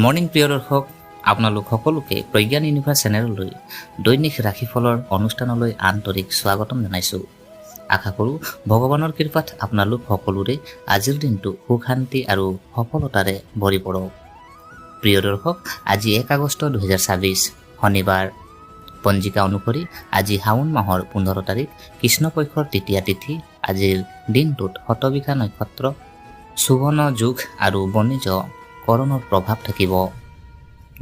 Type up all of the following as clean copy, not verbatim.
Morning প্ৰিয় দৰ্শক, আপোনালোক সকলোকে প্ৰজ্ঞান ইউনিভাৰ্ছ চেনেললৈ দৈনিক ৰাশিফলৰ অনুষ্ঠানলৈ আন্তৰিক স্বাগতম জনাইছোঁ। আশা কৰোঁ ভগৱানৰ কৃপাত আপোনালোক সকলোৰে আজিৰ দিনটো সুখ শান্তি আৰু সফলতাৰে ভৰি পৰক। প্ৰিয় দৰ্শক, আজি 1 আগষ্ট 2026 শনিবাৰ। পঞ্জিকা অনুসৰি আজি শাওণ মাহৰ 15 তাৰিখ কৃষ্ণপক্ষৰ তৃতীয়া তিথি। আজিৰ দিনটোত শতবিঘা নক্ষত্ৰ, সুবৰ্ণ যোগ আৰু বণিজ কৰণৰ প্ৰভাৱ থাকিব।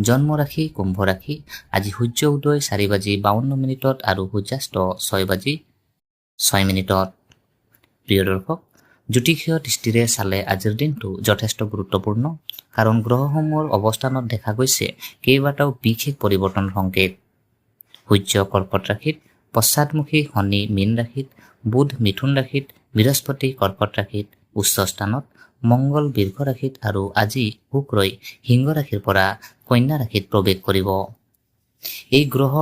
জন্ম ৰাশি কুম্ভ ৰাশি। আজি সূৰ্য উদয় 4:52 আৰু সূৰ্যাস্ত 6:06। প্ৰিয় দৰ্শক, জ্যোতিষীয় দৃষ্টিৰে চালে আজিৰ দিনটো যথেষ্ট গুৰুত্বপূৰ্ণ, কাৰণ গ্ৰহসমূহৰ অৱস্থানত দেখা গৈছে কেইবাটাও বিশেষ পৰিৱৰ্তনৰ সংকেত। সূৰ্য কৰ্কট ৰাশিত, পশ্চাদমুখী শনি মীন ৰাশিত, বুধ মিথুন ৰাশিত, বৃহস্পতি কৰ্কট ৰাশিত উচ্চ স্থানত, মংগল বৃষ ৰাশিত আৰু আজি শুক্ৰই সিংহ ৰাশিৰ পৰা কন্যা ৰাশিত প্ৰৱেশ কৰিব। এই গ্ৰহ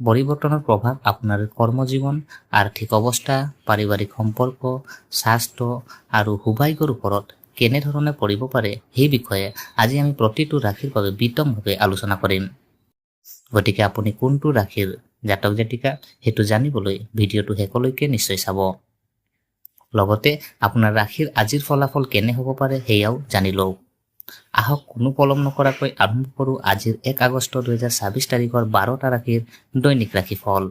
পৰিৱৰ্তনৰ প্ৰভাৱ আপোনাৰ কৰ্মজীৱন, আৰ্থিক অৱস্থা, পাৰিবাৰিক সম্পৰ্ক, স্বাস্থ্য আৰু সৌভাগ্যৰ ওপৰত কেনেধৰণে পৰিব পাৰে সেই বিষয়ে আজি আমি প্ৰতিটো ৰাশিৰ বাবে বিতংভাৱে আলোচনা কৰিম। গতিকে আপুনি কোনটো ৰাশিৰ জাতক জাতিকা সেইটো জানিবলৈ ভিডিঅ'টো শেষলৈকে নিশ্চয় চাব। লগতে আপোনাৰ ৰাশিৰ আজিৰ ফলাফল কেনে হ'ব পাৰে সেয়াও জানি লওক। আহক কোনো পলম নকৰাকৈ আৰম্ভ কৰোঁ আজিৰ 1 আগষ্ট 2026 তাৰিখৰ 12টা ৰাশিৰ দৈনিক ৰাশিফল।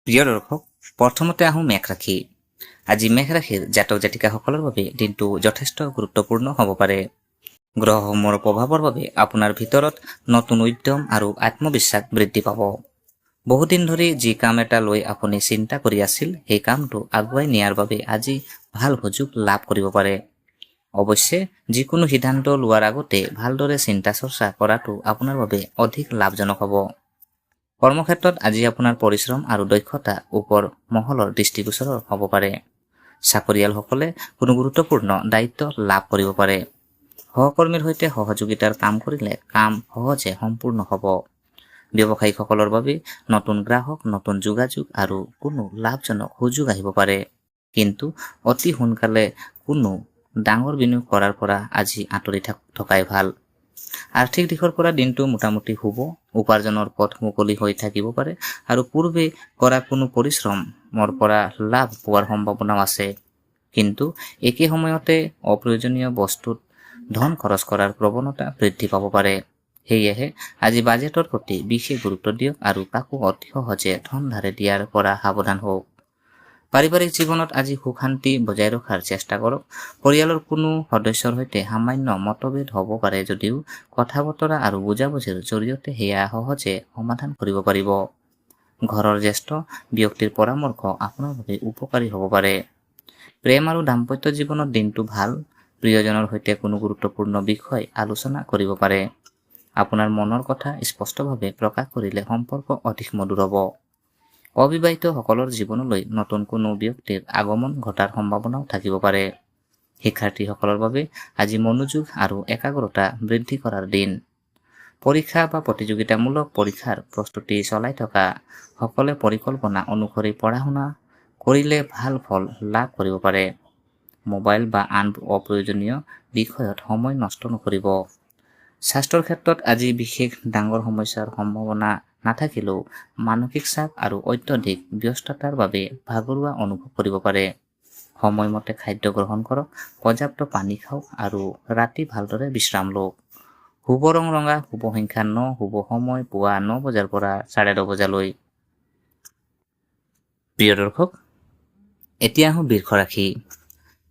প্ৰিয় দৰ্শক, প্ৰথমতে আহোঁ মেষ ৰাশি। আজি মেষ ৰাশিৰ জাতক জাতিকাসকলৰ বাবে দিনটো যথেষ্ট গুৰুত্বপূৰ্ণ হ'ব পাৰে। গ্ৰহসমূহৰ প্ৰভাৱৰ বাবে আপোনাৰ ভিতৰত নতুন উদ্যম আৰু আত্মবিশ্বাস বৃদ্ধি পাব। বহুদিন ধৰি যি কাম এটা লৈ আপুনি চিন্তা কৰি আছিল, সেই কামটো আগুৱাই নিয়াৰ বাবে আজি ভাল সুযোগ লাভ কৰিব পাৰে। অৱশ্যে যিকোনো সিদ্ধান্ত লোৱাৰ আগতে ভালদৰে চিন্তা চৰ্চা কৰাটো আপোনাৰ বাবে অধিক লাভজনক হ'ব। কৰ্মক্ষেত্ৰত আজি আপোনাৰ পৰিশ্ৰম আৰু দক্ষতা ওপৰ মহলৰ দৃষ্টিগোচৰ হ'ব পাৰে। চাকৰিয়ালসকলে কোনো গুৰুত্বপূৰ্ণ দায়িত্ব লাভ কৰিব পাৰে। সহকৰ্মীৰ সৈতে সহযোগিতাৰ কাম কৰিলে কাম সহজে সম্পূৰ্ণ হ'ব। ব্যৱসায়ীসকলৰ বাবে নতুন গ্ৰাহক, নতুন যোগাযোগ আৰু কোনো লাভজনক সুযোগ আহিব পাৰে। কিন্তু অতি সোনকালে কোনো ডাঙৰ বিনিয়োগ কৰাৰ পৰা আজি আঁতৰি থকাই ভাল। আৰ্থিক দিশৰ পৰা দিনটো মোটামুটি শুভ। উপাৰ্জনৰ পথ মুকলি হৈ থাকিব পাৰে আৰু পূৰ্বে কৰা কোনো পৰিশ্ৰমৰ পৰা লাভ পোৱাৰ সম্ভাৱনাও আছে। কিন্তু একে সময়তে অপ্ৰয়োজনীয় বস্তুত ধন খৰচ কৰাৰ প্ৰৱণতা বৃদ্ধি পাব পাৰে। সেয়েহে আজি বাজেটৰ প্ৰতি বিশেষ গুৰুত্ব দিয়ক আৰু কাকো অতি সহজে ধন ধাৰে দিয়াৰ পৰা সাৱধান হওক। পাৰিবাৰিক জীৱনত আজি সুখ শান্তি বজাই ৰখাৰ চেষ্টা কৰক। পৰিয়ালৰ কোনো সদস্যৰ সৈতে সামান্য মতভেদ হ'ব পাৰে যদিও কথা বতৰা আৰু বুজাবুজিৰ জৰিয়তে সেয়া সহজে সমাধান কৰিব পাৰিব। ঘৰৰ জ্যেষ্ঠ ব্যক্তিৰ পৰামৰ্শ আপোনাৰ বাবে উপকাৰী হ'ব পাৰে। প্ৰেম আৰু দাম্পত্য জীৱনত দিনটো ভাল। প্ৰিয়জনৰ সৈতে কোনো গুৰুত্বপূৰ্ণ বিষয় আলোচনা কৰিব পাৰে। আপোনাৰ মনৰ কথা স্পষ্টভাৱে প্ৰকাশ কৰিলে সম্পৰ্ক অধিক মধুৰ হ'ব। অবিবাহিত সকলৰ জীৱনলৈ নতুন কোনো ব্যক্তিৰ আগমন ঘটাৰ সম্ভাৱনাও থাকিব পাৰে। শিক্ষাৰ্থীসকলৰ বাবে আজি মনোযোগ আৰু একাগ্ৰতা বৃদ্ধি কৰাৰ দিন। পৰীক্ষা বা প্ৰতিযোগিতামূলক পৰীক্ষাৰ প্ৰস্তুতি চলাই থকা সকলে পৰিকল্পনা অনুসৰি পঢ়া শুনা কৰিলে ভাল ফল লাভ কৰিব পাৰে। মোবাইল বা আন অপ্ৰয়োজনীয় বিষয়ত সময় নষ্ট নকৰিব। স্বাস্থ্যৰ ক্ষেত্ৰত আজি বিশেষ ডাঙৰ সমস্যাৰ সম্ভাৱনা নাথাকিলেও মানসিক চাপ আৰু অত্যধিক ব্যস্ততাৰ বাবে ভাগৰুৱা অনুভৱ কৰিব পাৰে। সময়মতে খাদ্য গ্ৰহণ কৰক, পৰ্যাপ্ত পানী খাওক আৰু ৰাতি ভালদৰে বিশ্ৰাম লওক। শুভ ৰং ৰঙা, শুভ সংখ্যা 9, শুভ সময় পুৱা 9 বজাৰ পৰা 9:30 বজালৈ। প্ৰিয় দৰ্শক, এতিয়া আহোঁ বৃষ ৰাশি।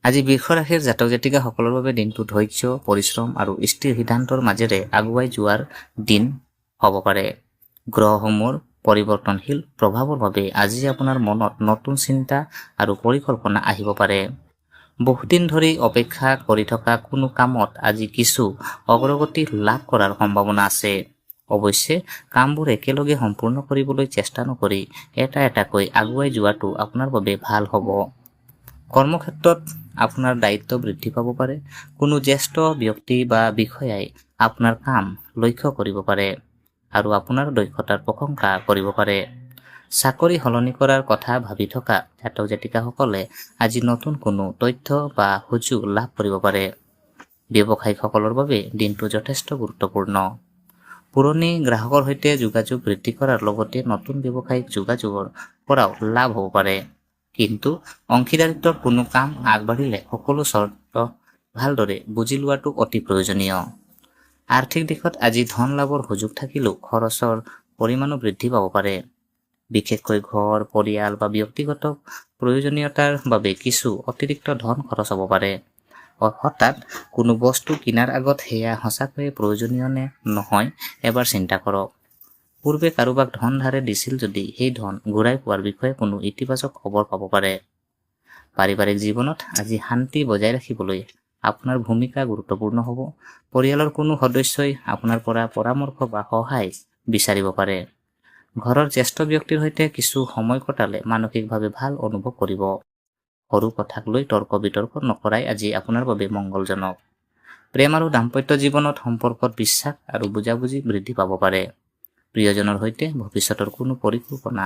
আজি বৃষ ৰাশিৰ জাতক জাতিকাসকলৰ বাবে দিনটো ধৈৰ্য, পৰিশ্ৰম আৰু স্থিৰ সিদ্ধান্তৰ মাজেৰে আগুৱাই যোৱাৰ দিন হ'ব পাৰে। গ্ৰহসমূহৰ পৰিৱৰ্তনশীল প্ৰভাৱৰ বাবে আজি আপোনাৰ মনত নতুন চিন্তা আৰু পৰিকল্পনা আহিব পাৰে। বহুদিন ধৰি অপেক্ষা কৰি থকা কোনো কামত আজি কিছু অগ্ৰগতি লাভ কৰাৰ সম্ভাৱনা আছে। অৱশ্যে কামবোৰ একেলগে সম্পূৰ্ণ কৰিবলৈ চেষ্টা নকৰি এটা এটাকৈ আগুৱাই যোৱাটো আপোনাৰ বাবে ভাল হ'ব। কৰ্মক্ষেত্ৰত আপোনাৰ দায়িত্ব বৃদ্ধি পাব পাৰে। কোনো জ্যেষ্ঠ ব্যক্তি বা বিষয়াই আপোনাৰ কাম লক্ষ্য কৰিব পাৰে আৰু আপোনাৰ দক্ষতাৰ প্ৰশংসা কৰিব পাৰে। চাকৰি সলনি কৰাৰ কথা ভাবি থকা জাতক জাতিকাসকলে আজি নতুন কোনো তথ্য বা সুযোগ লাভ কৰিব পাৰে। ব্যৱসায়িকসকলৰ বাবে দিনটো যথেষ্ট গুৰুত্বপূৰ্ণ। পুৰণি গ্ৰাহকৰ সৈতে যোগাযোগ বৃদ্ধি কৰাৰ লগতে নতুন ব্যৱসায়িক যোগাযোগৰ পৰাও লাভ হ'ব পাৰে। কিন্তু অংশীদাৰিত্বৰ কোনো কাম আগবাঢ়িলে সকলো চৰ্ত ভালদৰে বুজি লোৱাটো অতি প্ৰয়োজনীয়। আৰ্থিক দিশত আজি ধন লাভৰ সুযোগ থাকিলেও খৰচৰ পৰিমাণো বৃদ্ধি পাব পাৰে। বিশেষকৈ ঘৰ, পৰিয়াল বা ব্যক্তিগত প্ৰয়োজনীয়তাৰ বাবে কিছু অতিৰিক্ত ধন খৰচ হ'ব পাৰে। অৰ্থাৎ কোনো বস্তু কিনাৰ আগত সেয়া সঁচাকৈয়ে প্ৰয়োজনীয় নে নহয় এবাৰ চিন্তা কৰক। পূৰ্বে কাৰোবাক ধন ধাৰে দিছিল যদি সেই ধন ঘূৰাই পোৱাৰ বিষয়ে কোনো ইতিবাচক খবৰ পাব পাৰে। পাৰিবাৰিক জীৱনত আজি শান্তি বজাই ৰাখিবলৈ আপোনাৰ ভূমিকা গুৰুত্বপূৰ্ণ হ'ব। পৰিয়ালৰ কোনো সদস্যই আপোনাৰ পৰা পৰামৰ্শ বা সহায় বিচাৰিব পাৰে। ঘৰৰ জ্যেষ্ঠ ব্যক্তিৰ সৈতে কিছু সময় কটালে মানসিকভাৱে ভাল অনুভৱ কৰিব। সৰু কথাক লৈ তৰ্ক বিতৰ্ক নকৰাই আজি আপোনাৰ বাবে মংগলজনক। প্ৰেম আৰু দাম্পত্য জীৱনত সম্পৰ্কত বিশ্বাস আৰু বুজাবুজি বৃদ্ধি পাব পাৰে। প্ৰিয়জনৰ সৈতে ভৱিষ্যতৰ কোনো পৰিকল্পনা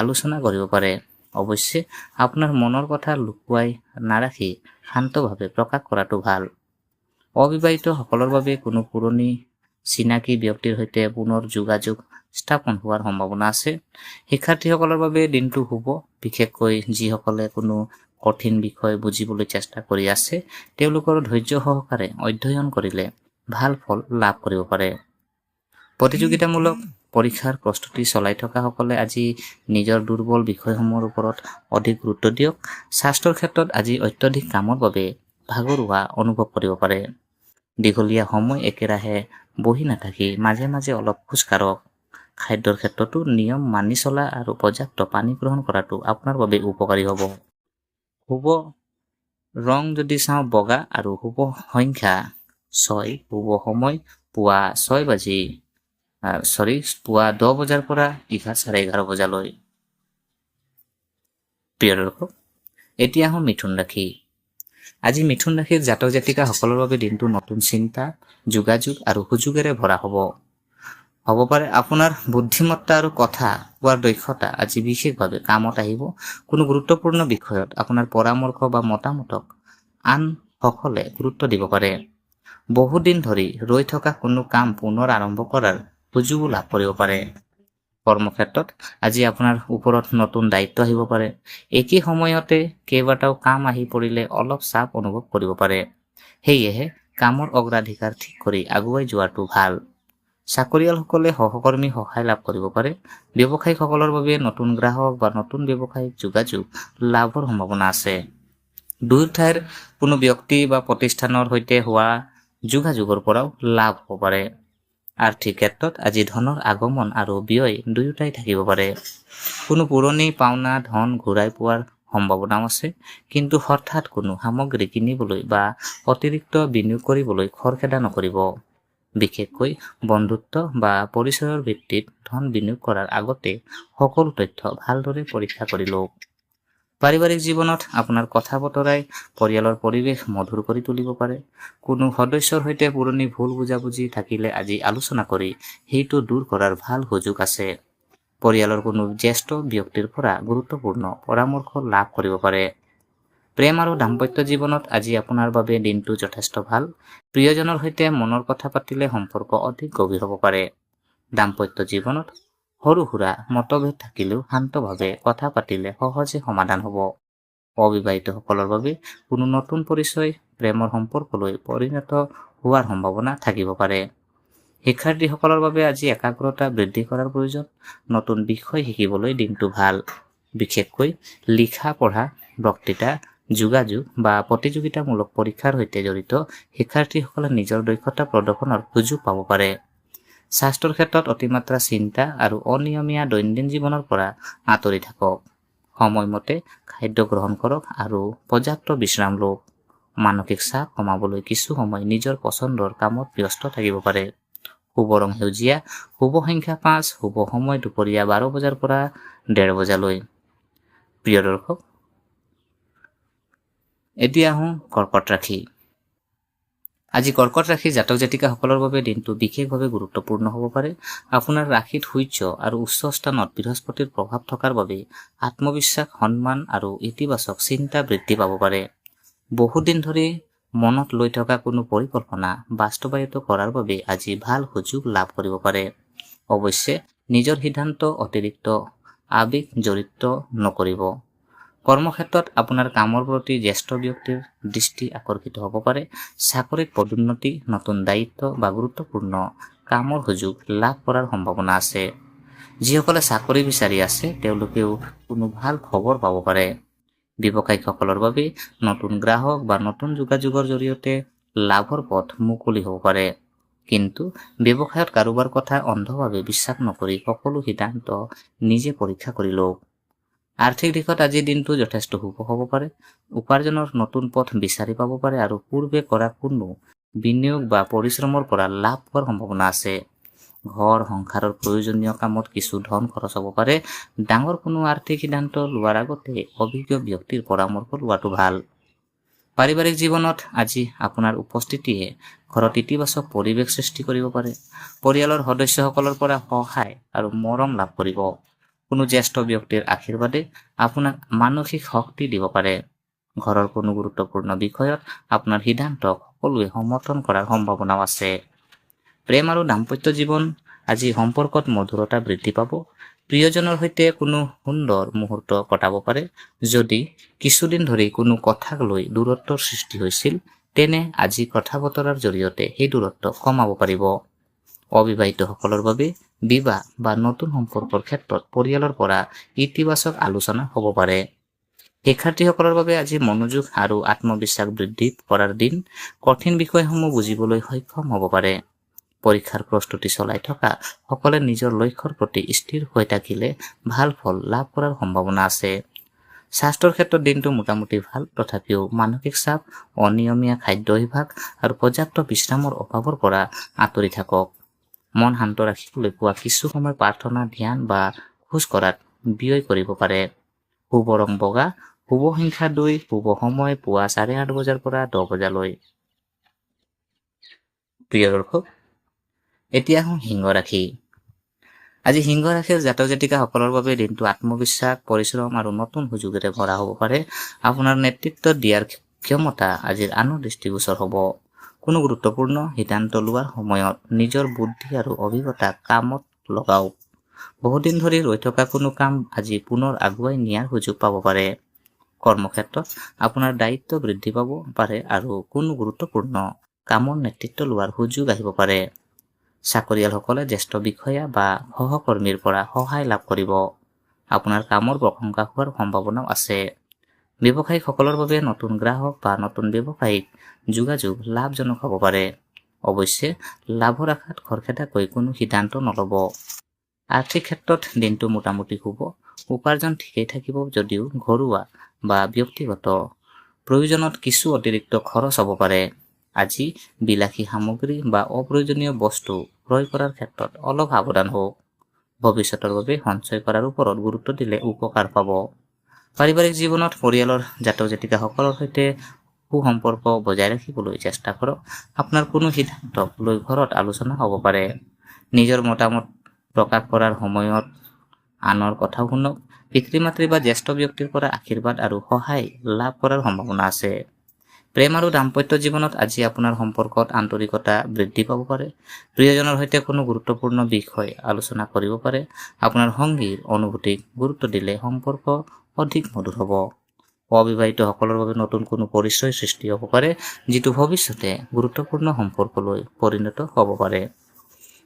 আলোচনা কৰিব পাৰে। অৱশ্যে আপোনাৰ মনৰ কথা লুকুৱাই নাৰাখি শান্তভাৱে প্ৰকাশ কৰাটো ভাল। অবিবাহিতসকলৰ বাবে কোনো পুৰণি চিনাকি ব্যক্তিৰ সৈতে পুনৰ যোগাযোগ স্থাপন হোৱাৰ সম্ভাৱনা আছে। শিক্ষাৰ্থীসকলৰ বাবে দিনটো শুভ, বিশেষকৈ যিসকলে কোনো কঠিন বিষয় বুজিবলৈ চেষ্টা কৰি আছে তেওঁলোকৰ ধৈৰ্য সহকাৰে অধ্যয়ন কৰিলে ভাল ফল লাভ কৰিব পাৰে। প্ৰতিযোগিতামূলক পৰীক্ষাৰ প্ৰস্তুতি চলাই থকা সকলে আজি নিজৰ দুৰ্বল বিষয়সমূহৰ ওপৰত অধিক গুৰুত্ব দিয়ক। স্বাস্থ্যৰ ক্ষেত্ৰত আজি অত্যধিক কামৰ বাবে ভাগৰুৱা অনুভৱ কৰিব পাৰে। দীঘলীয়া সময় একেৰাহে বহি নাথাকি মাজে মাজে অলপ খোজ কাঢ়ক। খাদ্যৰ ক্ষেত্ৰতো নিয়ম মানি চলা আৰু পৰ্যাপ্ত পানী গ্ৰহণ কৰাটো আপোনাৰ বাবে উপকাৰী হ'ব। শুভ ৰং যদি চাওঁ বগা আৰু শুভ সংখ্যা 6। শুভ সময় পুৱা 10 বজাৰ পৰা 11:30 বজালৈ। প্ৰিয় দৰ্শক, এতিয়া আহোঁ মিথুন ৰাশি। আজি মিথুন ৰাশিৰ জাতক জাতিকাসকলৰ বাবে দিনটো নতুন চিন্তা, যোগাযোগ আৰু সুযোগেৰে ভৰা হ'ব পাৰে। আপোনাৰ বুদ্ধিমত্তা আৰু কথা কোৱাৰ দক্ষতা আজি বিশেষভাৱে কামত আহিব। কোনো গুৰুত্বপূৰ্ণ বিষয়ত আপোনাৰ পৰামৰ্শ বা মতামতক আন সকলে গুৰুত্ব দিব পাৰে। বহুদিন ধৰি ৰৈ থকা কোনো কাম পুনৰ আৰম্ভ কৰাৰ সুযোগো লাভ কৰিব পাৰে। কৰ্মক্ষেত্ৰত আজি আপোনাৰ ওপৰত নতুন দায়িত্ব আহিব পাৰে। একে সময়তে কেইবাটাও কাম আহি পৰিলে অলপ চাপ অনুভৱ কৰিব পাৰে। সেয়েহে কামৰ অগ্ৰাধিকাৰ ঠিক কৰি আগুৱাই যোৱাটো ভাল। চাকৰিয়ালসকলে সহকৰ্মীৰ সহায় লাভ কৰিব পাৰে। ব্যৱসায়িকসকলৰ বাবে নতুন গ্ৰাহক বা নতুন ব্যৱসায়িক যোগাযোগ লাভৰ সম্ভাৱনা আছে। দূৰ ঠাইৰ কোনো ব্যক্তি বা প্ৰতিষ্ঠানৰ সৈতে হোৱা যোগাযোগৰ পৰাও লাভ হ'ব পাৰে। আৰ্থিক ক্ষেত্ৰত আজি ধনৰ আগমন আৰু ব্যয় দুয়োটাই থাকিব পাৰে। কোনো পুৰণি পাওনা ধন ঘূৰাই পোৱাৰ সম্ভাৱনাও আছে। কিন্তু হঠাৎ কোনো সামগ্ৰী কিনিবলৈ বা অতিৰিক্ত বিনিয়োগ কৰিবলৈ খৰখেদা নকৰিব। বিশেষকৈ বন্ধুত্ব বা পৰিচয়ৰ ভিত্তিত ধন বিনিয়োগ কৰাৰ আগতে সকলো তথ্য ভালদৰে পৰীক্ষা কৰি লওক। পাৰিবাৰিক জীৱনত আপোনাৰ কথা বতৰাই পৰিয়ালৰ পৰিৱেশ মধুৰ কৰি তুলিব পাৰে। কোনো সদস্যৰ সৈতে পুৰণি ভুল বুজাবুজি থাকিলে আজি আলোচনা কৰি সেইটো দূৰ কৰাৰ ভাল সুযোগ আছে। পৰিয়ালৰ কোনো জ্যেষ্ঠ ব্যক্তিৰ পৰা গুৰুত্বপূৰ্ণ পৰামৰ্শ লাভ কৰিব পাৰে। প্ৰেম আৰু দাম্পত্য জীৱনত আজি আপোনাৰ বাবে দিনটো যথেষ্ট ভাল। প্ৰিয়জনৰ সৈতে মনৰ কথা পাতিলে সম্পৰ্ক অধিক গভীৰ হ'ব পাৰে। দাম্পত্য জীৱনত সৰু সুৰা মতভেদ থাকিলেও শান্তভাৱে কথা পাতিলে সহজে সমাধান হ'ব। অবিবাহিতসকলৰ বাবে কোনো নতুন পৰিচয় প্ৰেমৰ সম্পৰ্কলৈ পৰিণত হোৱাৰ সম্ভাৱনা থাকিব পাৰে। শিক্ষাৰ্থীসকলৰ বাবে আজি একাগ্ৰতা বৃদ্ধি কৰাৰ প্ৰয়োজন। নতুন বিষয় শিকিবলৈ দিনটো ভাল। বিশেষকৈ লিখা পঢ়া, বক্তৃতা, যোগাযোগ বা প্ৰতিযোগিতামূলক পৰীক্ষাৰ সৈতে জড়িত শিক্ষাৰ্থীসকলে নিজৰ দক্ষতা প্ৰদৰ্শনৰ সুযোগ পাব পাৰে। স্বাস্থ্যৰ ক্ষেত্ৰত অতিমাত্ৰা চিন্তা আৰু অনিয়মীয়া দৈনন্দিন জীৱনৰ পৰা আঁতৰি থাকক। সময়মতে খাদ্য গ্ৰহণ কৰক আৰু পৰ্যাপ্ত বিশ্ৰাম লওক। মানসিক চাপ কমাবলৈ কিছু সময় নিজৰ পচন্দৰ কামত ব্যস্ত থাকিব পাৰে। শুভ ৰং সেউজীয়া, শুভ সংখ্যা 5, শুভ সময় দুপৰীয়া 12 বজাৰ পৰা 1:30 বজালৈ। প্ৰিয় দৰ্শক, এতিয়া আহোঁ কৰ্কট ৰাশি। আজি কৰ্কট ৰাশি জাতক জাতিকাসকলৰ বাবে দিনটো বিশেষভাৱে গুৰুত্বপূৰ্ণ হ'ব পাৰে। আপোনাৰ ৰাশিত সূৰ্য আৰু উচ্চ স্থানত বৃহস্পতিৰ প্ৰভাৱ থকাৰ বাবে আত্মবিশ্বাস, সন্মান আৰু ইতিবাচক চিন্তা বৃদ্ধি পাব পাৰে। বহুদিন ধৰি মনত লৈ থকা কোনো পৰিকল্পনা বাস্তৱায়িত কৰাৰ বাবে আজি ভাল সুযোগ লাভ কৰিব পাৰে। অৱশ্যে নিজৰ সিদ্ধান্ত অতিৰিক্ত আৱেগ জড়িত নকৰিব। কৰ্মক্ষেত্ৰত আপোনাৰ কামৰ প্ৰতি জ্যেষ্ঠ ব্যক্তিৰ দৃষ্টি আকৰ্ষিত হ'ব পাৰে। চাকৰিত পদোন্নতি, নতুন দায়িত্ব বা গুৰুত্বপূৰ্ণ কামৰ সুযোগ লাভ কৰাৰ সম্ভাৱনা আছে। যিসকলে চাকৰি বিচাৰি আছে তেওঁলোকেও কোনো ভাল খবৰ পাব পাৰে। ব্যৱসায়িকসকলৰ বাবে নতুন গ্ৰাহক বা নতুন যোগাযোগৰ জৰিয়তে লাভৰ পথ মুকলি হ'ব পাৰে। কিন্তু ব্যৱসায়ত কাৰোবাৰ কথা অন্ধভাৱে বিশ্বাস নকৰি সকলো সিদ্ধান্ত নিজে পৰীক্ষা কৰি লওক। আৰ্থিক দিশত আজিৰ দিনটো যথেষ্ট শুভ হ'ব পাৰে। উপাৰ্জনৰ নতুন পথ বিচাৰি পাব পাৰে আৰু পূৰ্বে কৰা কোনো বিনিয়োগ বা পৰিশ্ৰমৰ পৰা লাভ হোৱাৰ সম্ভাৱনা আছে। ঘৰ সংসাৰৰ প্ৰয়োজনীয় কামত কিছু ধন খৰচ হ'ব পাৰে। ডাঙৰ কোনো আৰ্থিক সিদ্ধান্ত লোৱাৰ আগতে অভিজ্ঞ ব্যক্তিৰ পৰামৰ্শ লোৱাটো ভাল। পাৰিবাৰিক জীৱনত আজি আপোনাৰ উপস্থিতিয়ে ঘৰত ইতিবাচক পৰিৱেশ সৃষ্টি কৰিব পাৰে। পৰিয়ালৰ সদস্যসকলৰ পৰা সহায় আৰু মৰম লাভ কৰিব। কোনো জ্যেষ্ঠ ব্যক্তিৰ আশীৰ্বাদে আপোনাক মানসিক শক্তি দিব পাৰে। ঘৰৰ কোনো গুৰুত্বপূৰ্ণ বিষয়ত আপোনাৰ সিদ্ধান্তক সকলোৱে সমৰ্থন কৰাৰ সম্ভাৱনাও আছে। প্ৰেম আৰু দাম্পত্য জীৱন আজি সম্পৰ্কত মধুৰতা বৃদ্ধি পাব। প্ৰিয়জনৰ সৈতে কোনো সুন্দৰ মুহূৰ্ত কটাব পাৰে। যদি কিছুদিন ধৰি কোনো কথাক লৈ দূৰত্বৰ সৃষ্টি হৈছিল, তেনে আজি কথা বতৰাৰ জৰিয়তে সেই দূৰত্ব কমাব পাৰিব। অবিবাহিতসকলৰ বাবে বিবাহ বা নতুন সম্পৰ্কৰ ক্ষেত্ৰত পৰিয়ালৰ পৰা ইতিবাচক আলোচনা হ'ব পাৰে। শিক্ষাৰ্থীসকলৰ বাবে আজি মনোযোগ আৰু আত্মবিশ্বাস বৃদ্ধি কৰাৰ দিন। কঠিন বিষয়সমূহ বুজিবলৈ সক্ষম হ'ব পাৰে। পৰীক্ষাৰ প্ৰস্তুতি চলাই থকা সকলে নিজৰ লক্ষ্যৰ প্ৰতি স্থিৰ হৈ থাকিলে ভাল ফল লাভ কৰাৰ সম্ভাৱনা আছে। স্বাস্থ্যৰ ক্ষেত্ৰত দিনটো মোটামুটি ভাল, তথাপিও মানসিক চাপ, অনিয়মীয়া খাদ্য অভ্যাস আৰু পৰ্যাপ্ত বিশ্ৰামৰ অভাৱৰ পৰা আঁতৰি থাকক। মন শান্ত ৰাখিবলৈ পোৱা কিছু সময় প্ৰাৰ্থনা, ধ্যান বা খোজ কঢ়াত ব্যয় কৰিব পাৰে। শুভ ৰং বগা, শুভ সংখ্যা 2, শুভ সময় পুৱা 8:30 বজাৰ পৰা 10 বজালৈ। প্ৰিয় দৰ্শক, এতিয়া সিংহ ৰাশি। আজি সিংহ ৰাশিৰ জাতক জাতিকাসকলৰ বাবে দিনটো আত্মবিশ্বাস, পৰিশ্ৰম আৰু নতুন সুযোগেৰে ভৰা হ'ব পাৰে। আপোনাৰ নেতৃত্ব দিয়াৰ ক্ষমতা আজিৰ আনৰ দৃষ্টিগোচৰ হ'ব। কোনো গুৰুত্বপূৰ্ণ সিদ্ধান্ত লোৱাৰ সময়ত নিজৰ বুদ্ধি আৰু অভিজ্ঞতা কামত লগাওক। বহুদিন ধৰি ৰৈ থকা কোনো কাম আজি পুনৰ আগুৱাই নিয়াৰ সুযোগ পাব পাৰে। কৰ্মক্ষেত্ৰত আপোনাৰ দায়িত্ব বৃদ্ধি পাব পাৰে আৰু কোনো গুৰুত্বপূৰ্ণ কামৰ নেতৃত্ব লোৱাৰ সুযোগ আহিব পাৰে। চাকৰিয়ালসকলে জ্যেষ্ঠ বিষয়া বা সহকৰ্মীৰ পৰা সহায় লাভ কৰিব। আপোনাৰ কামৰ প্ৰশংসা হোৱাৰ সম্ভাৱনাও আছে। ব্যৱসায়িকসকলৰ বাবে নতুন গ্ৰাহক বা নতুন ব্যৱসায়িক যোগাযোগ লাভজনক হ'ব পাৰে। অৱশ্যে লাভৰ আশাত খৰখেদাকৈ কোনো সিদ্ধান্ত নল'ব। আৰ্থিক ক্ষেত্ৰত দিনটো মোটামুটি শুভ। উপাৰ্জন ঠিকেই থাকিব যদিও ঘৰুৱা বা ব্যক্তিগত প্ৰয়োজনত কিছু অতিৰিক্ত খৰচ হ'ব পাৰে। আজি বিলাসী সামগ্ৰী বা অপ্ৰয়োজনীয় বস্তু ক্ৰয় কৰাৰ ক্ষেত্ৰত অলপ সাৱধান হওক। ভৱিষ্যতৰ বাবে সঞ্চয় কৰাৰ ওপৰত গুৰুত্ব দিলে উপকাৰ পাব। পাৰিবাৰিক জীৱনত পৰিয়ালৰ জাতক জাতিকাসকলৰ সৈতে সুসম্পৰ্ক বজাই ৰাখিবলৈ চেষ্টা কৰক। আপোনাৰ কোনো সিদ্ধান্তক লৈ ঘৰত আলোচনা হ'ব পাৰে। নিজৰ মতামত প্ৰকাশ কৰাৰ সময়ত আনৰ কথাও শুনক। পিতৃ-মাতৃ বা জ্যেষ্ঠ ব্যক্তিৰ পৰা আশীৰ্বাদ আৰু সহায় লাভ কৰাৰ সম্ভাৱনা আছে। প্ৰেম আৰু দাম্পত্য জীৱনত আজি আপোনাৰ সম্পৰ্কত আন্তৰিকতা বৃদ্ধি পাব পাৰে। প্ৰিয়জনৰ সৈতে কোনো গুৰুত্বপূৰ্ণ বিষয় আলোচনা কৰিব পাৰে। আপোনাৰ সংগীৰ অনুভূতিক গুৰুত্ব দিলে সম্পৰ্ক অধিক মধুৰ হ'ব। অবিবাহিতসকলৰ বাবে নতুন কোনো পৰিচয় সৃষ্টি হ'ব পাৰে, যিটো ভৱিষ্যতে গুৰুত্বপূৰ্ণ সম্পৰ্কলৈ পৰিণত হ'ব পাৰে।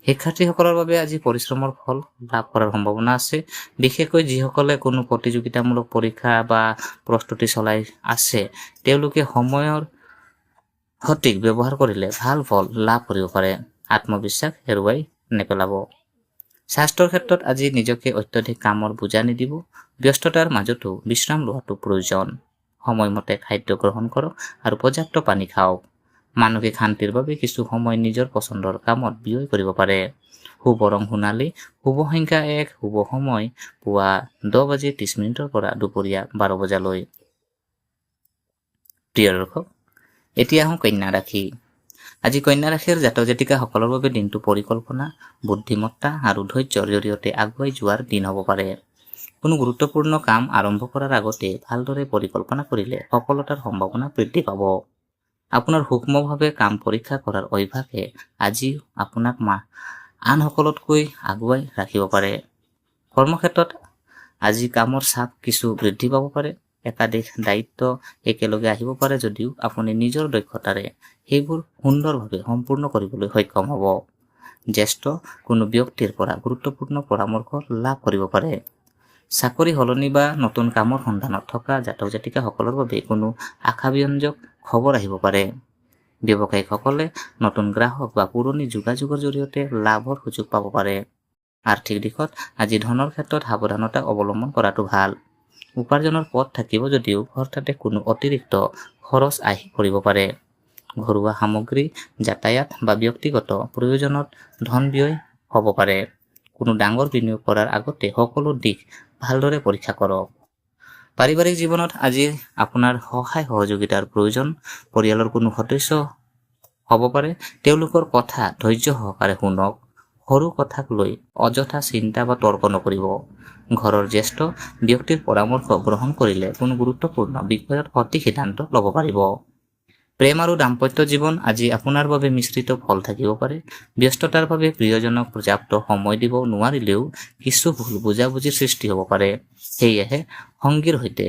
শিক্ষাৰ্থীসকলৰ বাবে আজি পৰিশ্ৰমৰ ফল লাভ কৰাৰ সম্ভাৱনা আছে। বিশেষকৈ যিসকলে কোনো প্ৰতিযোগিতামূলক পৰীক্ষা বা প্ৰস্তুতি চলাই আছে, তেওঁলোকে সময়ৰ সঠিক ব্যৱহাৰ কৰিলে ভাল ফল লাভ কৰিব পাৰে। আত্মবিশ্বাস হেৰুৱাই নেপেলাব। স্বাস্থ্যৰ ক্ষেত্ৰত আজি নিজকে অত্যধিক কামৰ বোজা নিদিব। ব্যস্ততাৰ মাজতো বিশ্ৰাম লোৱাটো প্ৰয়োজন। সময়মতে খাদ্য গ্ৰহণ কৰক আৰু পৰ্যাপ্ত পানী খাওক। মানসিক শান্তিৰ বাবে কিছু সময় নিজৰ পচন্দৰ কামত ব্যয় কৰিব পাৰে। শুভ ৰং সোণালী, শুভ সংখ্যা 1, শুভ সময় পুৱা 10:30 পৰা দুপৰীয়া 12 বজালৈ। প্ৰিয় দৰ্শক, এতিয়া কন্যা ৰাশি। আজি কন্যা ৰাশিৰ জাতক জাতিকাসকলৰ বাবে দিনটো পৰিকল্পনা, বুদ্ধিমত্তা আৰু ধৈৰ্যৰ জৰিয়তে আগুৱাই যোৱাৰ দিন হ'ব পাৰে। কোনো গুৰুত্বপূৰ্ণ কাম আৰম্ভ কৰাৰ আগতে ভালদৰে পৰিকল্পনা কৰিলে সফলতাৰ সম্ভাৱনা বৃদ্ধি পাব। আপোনাৰ সূক্ষ্মভাৱে কাম পৰীক্ষা কৰাৰ অভ্যাসে আজি আপোনাক আনসকলতকৈ আগুৱাই ৰাখিব পাৰে। কৰ্মক্ষেত্ৰত আজি কামৰ চাপ কিছু বৃদ্ধি পাব পাৰে। একাধিক দায়িত্ব একেলগে আহিব পাৰে যদিও আপুনি নিজৰ দক্ষতাৰে সেইবোৰ সুন্দৰভাৱে সম্পূৰ্ণ কৰিবলৈ সক্ষম হ'ব। জ্যেষ্ঠ কোনো ব্যক্তিৰ পৰা গুৰুত্বপূৰ্ণ পৰামৰ্শ লাভ কৰিব পাৰে। চাকৰি সলনি বা নতুন কামৰ সন্ধানত থকা জাতক জাতিকাসকলৰ বাবে কোনো আশাব্যঞ্জক খবৰ আহিব পাৰে। ব্যৱসায়িকসকলে নতুন গ্ৰাহক বা পুৰণি যোগাযোগৰ জৰিয়তে লাভৰ সুযোগ পাব পাৰে। আৰ্থিক দিশত আজি ধনৰ ক্ষেত্ৰত সাৱধানতা অৱলম্বন কৰাটো ভাল। উপাৰ্জনৰ পথ থাকিব যদিও হঠাতে কোনো অতিৰিক্ত খৰচ আহি পৰিব পাৰে। ঘৰুৱা সামগ্ৰী, যাতায়াত বা ব্যক্তিগত প্ৰয়োজনত ধন ব্যয় হ'ব পাৰে। কোনো ডাঙৰ বিনিয়োগ কৰাৰ আগতে সকলো দিশ ভালদৰে পৰীক্ষা কৰক। পাৰিবাৰিক জীৱনত আজি আপোনাৰ সহায় সহযোগিতাৰ প্ৰয়োজন। পৰিয়ালৰ কোনো সদস্য হ'ব পাৰে। তেওঁলোকৰ কথা ধৈৰ্য সহকাৰে শুনক। সৰু কথাক লৈ অযথা চিন্তা বা তৰ্ক নকৰিব। ঘৰৰ জ্যেষ্ঠ ব্যক্তিৰ পৰামৰ্শ গ্ৰহণ কৰিলে কোনো গুৰুত্বপূৰ্ণ বিষয়ত সঠিক সিদ্ধান্ত ল'ব পাৰিব। প্ৰেম আৰু দাম্পত্য জীৱন আজি আপোনাৰ বাবে মিশ্ৰিত ফল থাকিব পাৰে। ব্যস্ততাৰ বাবে প্ৰিয়জনক পৰ্যাপ্ত সময় দিব নোৱাৰিলেও কিছু ভুল বুজাবুজিৰ সৃষ্টি হ'ব পাৰে। সেয়েহে সংগীৰ সৈতে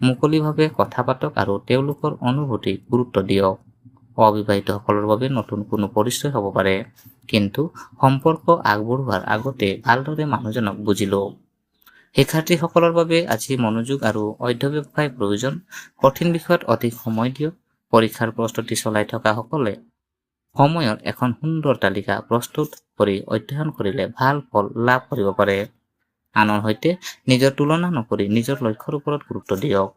মুকলিভাৱে কথা পাতক আৰু তেওঁলোকৰ অনুভূতিক গুৰুত্ব দিয়ক। অবিবাহিতসকলৰ বাবে নতুন কোনো পৰিচয় হ'ব পাৰে, কিন্তু সম্পৰ্ক আগবঢ়োৱাৰ আগতে ভালদৰে মানুহজনক বুজি লওক। শিক্ষাৰ্থীসকলৰ বাবে আজি মনোযোগ আৰু অধ্যৱসায় প্ৰয়োজন। কঠিন বিষয়ত অধিক সময় দিয়ক। পৰীক্ষাৰ প্ৰস্তুতি চলাই থকা সকলে সময়ত এখন সুন্দৰ তালিকা প্ৰস্তুত কৰি অধ্যয়ন কৰিলে ভাল ফল লাভ কৰিব পাৰে। আনৰ সৈতে নিজৰ তুলনা নকৰি নিজৰ লক্ষ্যৰ ওপৰত গুৰুত্ব দিয়ক।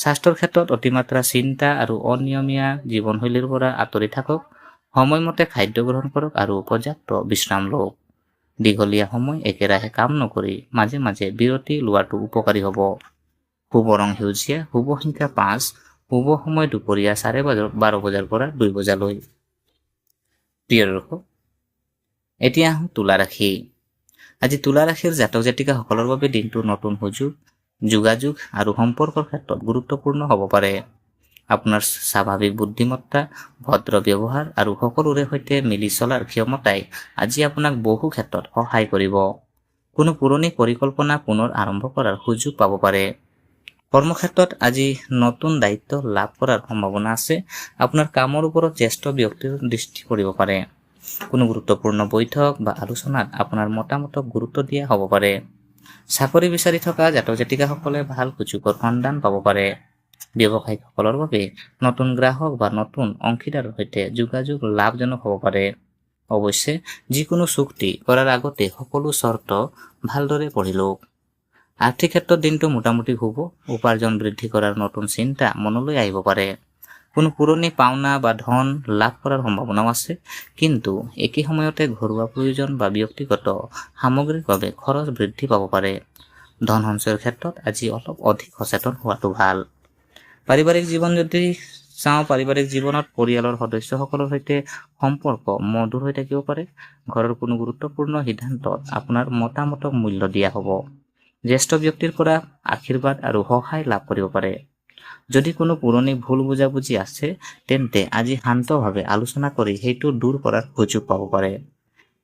স্বাস্থ্যৰ ক্ষেত্ৰত অতিমাত্ৰা চিন্তা আৰু অনিয়মীয়া জীৱনশৈলীৰ পৰা আঁতৰি থাকক। সময়মতে খাদ্য গ্ৰহণ কৰক আৰু পৰ্যাপ্ত বিশ্ৰাম লওক। দীঘলীয়া সময় একেৰাহে কাম নকৰি মাজে মাজে বিৰতি লোৱাটো উপকাৰী হ'ব। শুভ ৰং সেউজীয়া, শুভ সংখ্যা 5, শুভ সময় দুপৰীয়া 12:30 বজাৰ পৰা 2 বজালৈ। প্ৰিয় দৰ্শক, এতিয়া আহোঁ তুলা ৰাশি। আজি তুলা ৰাশিৰ জাতক জাতিকাসকলৰ বাবে দিনটো নতুন সুযোগ, যোগাযোগ আৰু সম্পৰ্কৰ ক্ষেত্ৰত গুৰুত্বপূৰ্ণ হ'ব পাৰে। আপোনাৰ স্বাভাৱিক বুদ্ধিমত্তা, ভদ্ৰ ব্যৱহাৰ আৰু সকলোৰে সৈতে মিলি চলাৰ ক্ষমতাই আজি আপোনাক বহু ক্ষেত্ৰত সহায় কৰিব। কোনো পুৰণি পৰিকল্পনা পুনৰ আৰম্ভ কৰাৰ সুযোগ পাব পাৰে। কৰ্মক্ষেত্ৰত আজি নতুন দায়িত্ব লাভ কৰাৰ সম্ভাৱনা আছে। আপোনাৰ কামৰ ওপৰত জ্যেষ্ঠ ব্যক্তিৰ দৃষ্টি পৰিব পাৰে। কোনো গুৰুত্বপূৰ্ণ বৈঠক বা আলোচনাত আপোনাৰ মতামতক গুৰুত্ব দিয়া হ'ব পাৰে। চাকৰি বিচাৰি থকা জাতক জাতিকাসকলে ভাল সুযোগৰ সন্ধান পাব পাৰে। ব্যৱসায়িকসকলৰ বাবে নতুন গ্ৰাহক বা নতুন অংশীদাৰৰ সৈতে যোগাযোগ লাভজনক হ'ব পাৰে। অৱশ্যে যিকোনো চুক্তি কৰাৰ আগতে সকলো চৰ্ত ভালদৰে পঢ়ি লওক। আৰ্থিক ক্ষেত্ৰত দিনটো মোটামুটি শুভ। উপাৰ্জন বৃদ্ধি কৰাৰ নতুন চিন্তা মনলৈ আহিব পাৰে। কোনো পুৰণি পাওনা বা ধন লাভ কৰাৰ সম্ভাৱনাও আছে, কিন্তু একে সময়তে ঘৰুৱা প্ৰয়োজন বা ব্যক্তিগত সামগ্ৰীৰ বাবে খৰচ বৃদ্ধি পাব পাৰে। ধন সঞ্চয়ৰ ক্ষেত্ৰত আজি অলপ অধিক সচেতন হোৱাটো ভাল। পাৰিবাৰিক জীৱন যদি চাওঁ, পাৰিবাৰিক জীৱনত পৰিয়ালৰ সদস্যসকলৰ সৈতে সম্পৰ্ক মধুৰ হৈ থাকিব পাৰে। ঘৰৰ কোনো গুৰুত্বপূৰ্ণ সিদ্ধান্তত আপোনাৰ মতামতক মূল্য দিয়া হ'ব। জ্যেষ্ঠ ব্যক্তিৰ পৰা আশীৰ্বাদ আৰু সহায় লাভ কৰিব পাৰে। যদি কোনো পুৰণি ভুল বুজাবুজি আছে, তেন্তে আজি শান্তভাৱে আলোচনা কৰি সেইটো দূৰ কৰাৰ সুযোগ পাব পাৰে।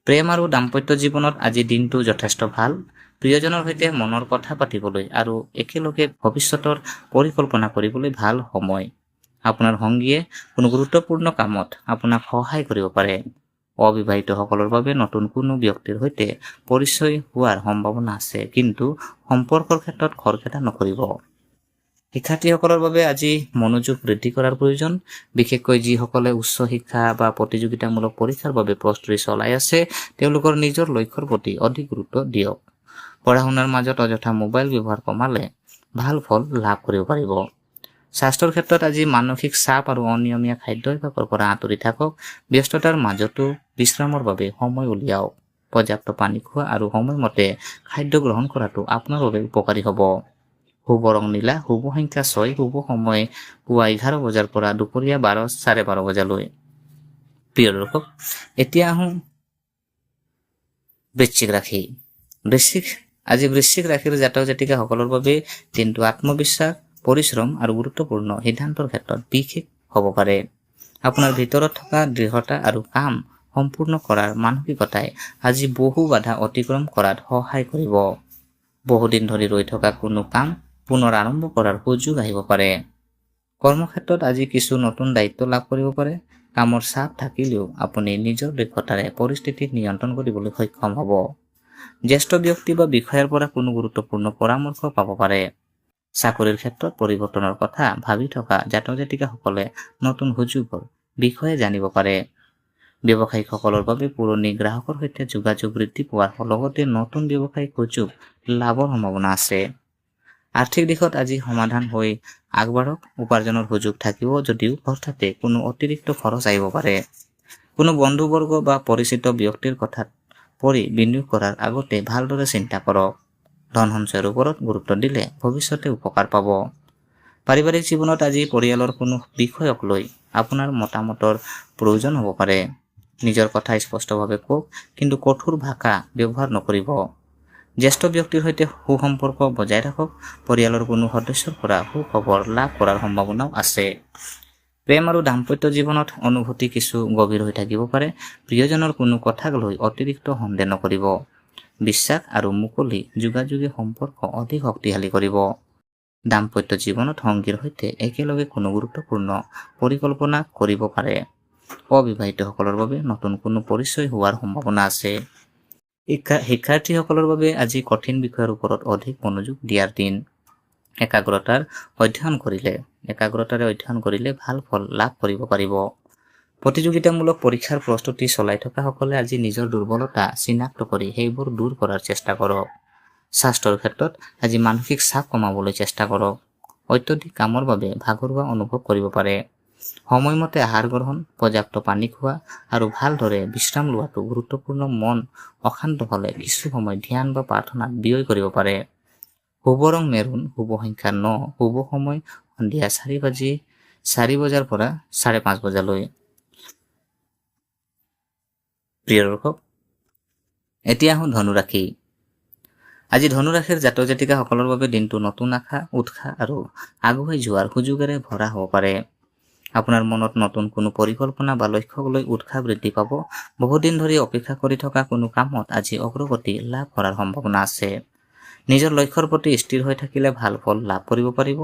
প্ৰেম আৰু দাম্পত্য জীৱনত আজি দিনটো যথেষ্ট ভাল। প্ৰিয়জনৰ সৈতে মনৰ কথা পাতিবলৈ আৰু একেলগে ভৱিষ্যতৰ পৰিকল্পনা কৰিবলৈ ভাল সময়। আপোনাৰ সংগীয়ে কোনো গুৰুত্বপূৰ্ণ কামত আপোনাক সহায় কৰিব পাৰে। অবিবাহিতসকলৰ বাবে নতুন কোনো ব্যক্তিৰ সৈতে পৰিচয় হোৱাৰ সম্ভাৱনা আছে, কিন্তু সম্পৰ্কৰ ক্ষেত্ৰত খৰখেদা নকৰিব। শিক্ষাৰ্থীসকলৰ বাবে আজি মনোযোগ বৃদ্ধি কৰাৰ প্ৰয়োজন। বিশেষকৈ যিসকলে উচ্চ শিক্ষা বা প্ৰতিযোগিতামূলক পৰীক্ষাৰ বাবে প্ৰস্তুতি চলাই আছে, তেওঁলোকৰ নিজৰ লক্ষ্যৰ প্ৰতি অধিক গুৰুত্ব দিয়ক। পঢ়া শুনাৰ মাজত অযথা মোবাইল ব্যৱহাৰ কমালে ভাল ফল লাভ কৰিব পাৰিব। স্বাস্থ্যৰ ক্ষেত্ৰত আজি মানসিক চাপ আৰু অনিয়মীয়া খাদ্য অভ্যাসৰ পৰা আঁতৰি থাকক। ব্যস্ততাৰ মাজতো বিশ্ৰামৰ বাবে সময় উলিয়াওক। পৰ্যাপ্ত পানী খোৱা আৰু সময়মতে খাদ্য গ্ৰহণ কৰাটো আপোনাৰ বাবে উপকাৰী হ'ব। শুভ ৰং নীলা, শুভ সংখ্যা 6, শুভ সময় পুৱা 11 বজাৰ পৰা দুপৰীয়া 12:30 বজালৈ। প্ৰিয় দৰ্শক, এতিয়া আহোঁ বৃশ্চিক ৰাশি। আজি বৃশ্চিক ৰাশিৰ জাতক জাতিকাসকলৰ বাবে দিনটো আত্মবিশ্বাস, পৰিশ্ৰম আৰু গুৰুত্বপূৰ্ণ সিদ্ধান্তৰ ক্ষেত্ৰত বিশেষ হ'ব পাৰে। আপোনাৰ ভিতৰত থকা দৃঢ়তা আৰু কাম সম্পূৰ্ণ কৰাৰ মানসিকতাই আজি বহু বাধা অতিক্ৰম কৰাত সহায় কৰিব। বহুদিন ধৰি ৰৈ থকা কোনো কাম পুনৰ আৰম্ভ কৰাৰ সুযোগ আহিব পাৰে। কৰ্মক্ষেত্ৰত আজি কিছু নতুন দায়িত্ব লাভ কৰিব পাৰে। কামৰ চাপ থাকিলেও আপুনি নিজৰ দক্ষতাৰে পৰিস্থিতি নিয়ন্ত্ৰণ কৰিবলৈ সক্ষম হ'ব। জ্যেষ্ঠ ব্যক্তি বা বিষয়াৰ পৰা কোনো গুৰুত্বপূৰ্ণ পৰামৰ্শ পাব পাৰে। চাকৰিৰ ক্ষেত্ৰত পৰিৱৰ্তনৰ কথা ভাবি থকা জাতক জাতিকাসকলে নতুন সুযোগৰ বিষয়ে জানিব পাৰে। ব্যৱসায়িকসকলৰ বাবে পুৰণি গ্ৰাহকৰ সৈতে যোগাযোগ বৃদ্ধি পোৱাৰ লগতে নতুন ব্যৱসায়িক সুযোগ লাভৰ সম্ভাৱনা আছে। আৰ্থিক দিশত আজি সমাধান হৈ আগবাঢ়ক। উপাৰ্জনৰ সুযোগ থাকিব যদিও হঠাতে কোনো অতিৰিক্ত খৰচ আহিব পাৰে। কোনো বন্ধুবৰ্গ বা পৰিচিত ব্যক্তিৰ কথাত পৰি বিনিয়োগ কৰাৰ আগতে ভালদৰে চিন্তা কৰক। ধন সঞ্চয়ৰ ওপৰত গুৰুত্ব দিলে ভৱিষ্যতে উপকাৰ পাব। পাৰিবাৰিক জীৱনত আজি পৰিয়ালৰ কোনো বিষয়ক লৈ আপোনাৰ মতামতৰ প্ৰয়োজন হ'ব পাৰে। নিজৰ কথা স্পষ্টভাৱে কওক, কিন্তু কঠোৰ ভাষা ব্যৱহাৰ নকৰিব। জ্যেষ্ঠ ব্যক্তিৰ সৈতে সুসম্পৰ্ক বজাই ৰাখক। পৰিয়ালৰ কোনো সদস্যৰ পৰা সুখবৰ লাভ কৰাৰ সম্ভাৱনাও আছে। প্ৰেম আৰু দাম্পত্য জীৱনত অনুভূতি কিছু গভীৰ হৈ থাকিব পাৰে। প্ৰিয়জনৰ কোনো কথাক লৈ অতিৰিক্ত সন্দেহ নকৰিব। বিশ্বাস আৰু মুকলি যোগাযোগে সম্পৰ্ক অধিক শক্তিশালী কৰিব। দাম্পত্য জীৱনত সংগীৰ সৈতে একেলগে কোনো গুৰুত্বপূৰ্ণ পৰিকল্পনা কৰিব পাৰে। অবিবাহিতসকলৰ বাবে নতুন কোনো পৰিচয় হোৱাৰ সম্ভাৱনা আছে। শিক্ষাৰ্থীসকলৰ বাবে আজি কঠিন বিষয়ৰ ওপৰত অধিক মনোযোগ দিয়াৰ দিন। একাগ্ৰতাৰে অধ্যয়ন কৰিলে ভাল ফল লাভ কৰিব পাৰিব। প্ৰতিযোগিতামূলক পৰীক্ষাৰ প্ৰস্তুতি চলাই থকা সকলে আজি নিজৰ দুৰ্বলতা চিনাক্ত কৰি সেইবোৰ দূৰ কৰাৰ চেষ্টা কৰক। স্বাস্থ্যৰ ক্ষেত্ৰত আজি মানসিক চাপ কমাবলৈ চেষ্টা কৰক। অত্যধিক কামৰ বাবে ভাগৰুৱা অনুভৱ কৰিব পাৰে। সময়মতে আহাৰ গ্ৰহণ, পৰ্যাপ্ত পানী খোৱা আৰু ভালদৰে বিশ্ৰাম লোৱাটো গুৰুত্বপূৰ্ণ। মন অশান্ত হলে কিছু সময় ধ্যান বা প্ৰাৰ্থনাত ব্যয় কৰিব পাৰে। শুভ ৰং মেৰুন, শুভ সংখ্যা 9, শুভ সময় সন্ধিয়া 4 বজাৰ পৰা 5:30 বজালৈ। প্ৰিয় দৰ্শক, এতিয়া আহোঁ ধনুৰাশি। আজি ধনুৰাশিৰ জাতক জাতিকাসকলৰ বাবে দিনটো নতুন আশা, উৎসাহ আৰু আগুৱাই যোৱাৰ সুযোগেৰে ভৰা হ'ব পাৰে। আপোনাৰ মনত নতুন কোনো পৰিকল্পনা বা লক্ষ্যক লৈ উৎসাহ বৃদ্ধি পাব। বহুদিন ধৰি অপেক্ষা কৰি থকা কোনো কামত আজি অগ্ৰগতি লাভ কৰাৰ সম্ভাৱনা আছে। নিজৰ লক্ষ্যৰ প্ৰতি স্থিৰ হৈ থাকিলে ভাল ফল লাভ কৰিব পাৰিব।